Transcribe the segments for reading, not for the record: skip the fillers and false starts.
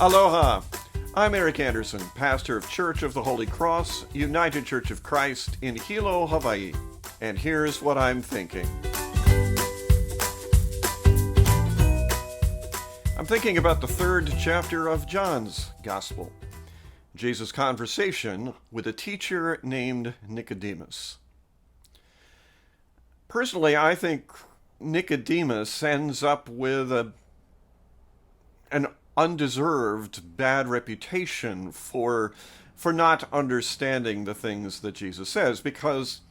Aloha! I'm Eric Anderson, pastor of Church of the Holy Cross, United Church of Christ in Hilo, Hawaii. And here's what I'm thinking. I'm thinking about the third chapter of John's Gospel, Jesus' conversation with a teacher named Nicodemus. Personally, I think Nicodemus ends up with an undeserved bad reputation for not understanding the things that Jesus says, because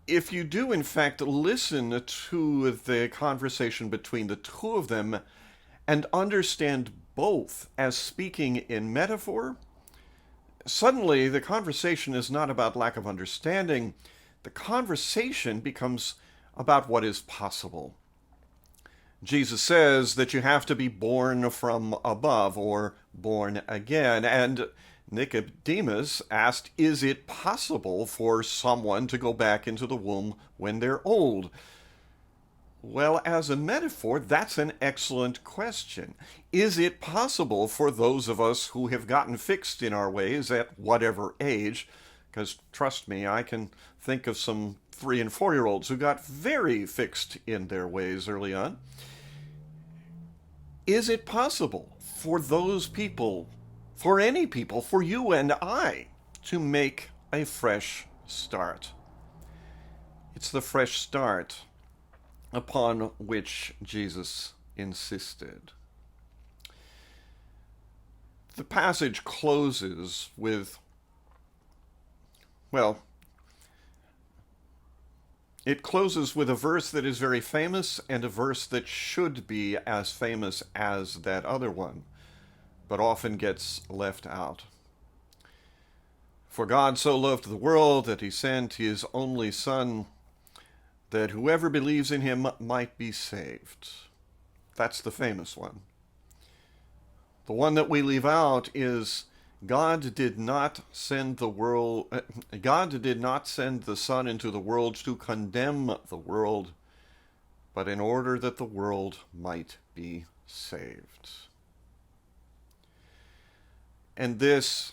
if you do in fact listen to the conversation between the two of them and understand both as speaking in metaphor, suddenly the conversation is not about lack of understanding. The conversation becomes about what is possible. Jesus says that you have to be born from above, or born again. And Nicodemus asked, is it possible for someone to go back into the womb when they're old? Well, as a metaphor, that's an excellent question. Is it possible for those of us who have gotten fixed in our ways at whatever age? Because trust me, I can think of some 3- and 4-year-olds who got very fixed in their ways early on. Is it possible for those people, for any people, for you and I, to make a fresh start? It's the fresh start upon which Jesus insisted. The passage closes with, it closes with a verse that is very famous and a verse that should be as famous as that other one, but often gets left out. For God so loved the world that he sent his only Son, that whoever believes in him might be saved. That's the famous one. The one that we leave out is God did not send the Son into the world to condemn the world, but in order that the world might be saved. And this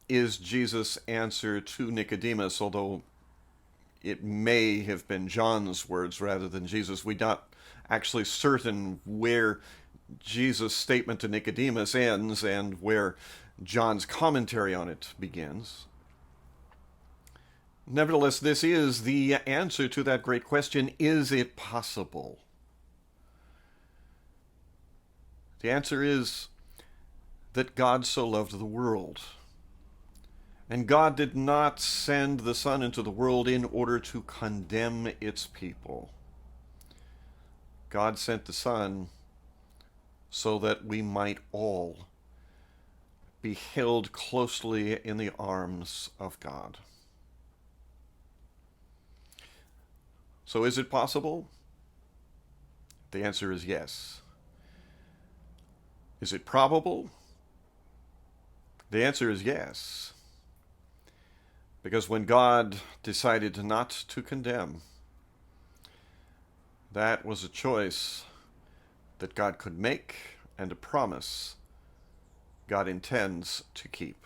is Jesus' answer to Nicodemus, although it may have been John's words rather than Jesus. We're not actually certain where Jesus' statement to Nicodemus ends and where John's commentary on it begins. Nevertheless, this is the answer to that great question, is it possible? The answer is that God so loved the world. And God did not send the Son into the world in order to condemn its people. God sent the Son so that we might all be held closely in the arms of God. So is it possible? The answer is yes. Is it probable? The answer is yes. Because when God decided not to condemn, that was a choice that God could make and a promise God intends to keep.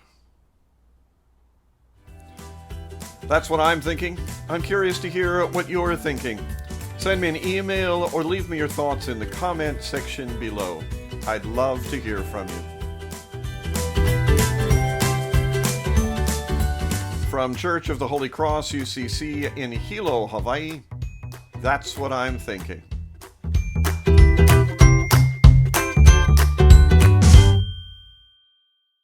That's what I'm thinking. I'm curious to hear what you're thinking. Send me an email or leave me your thoughts in the comment section below. I'd love to hear from you. From Church of the Holy Cross, UCC in Hilo, Hawaii, that's what I'm thinking.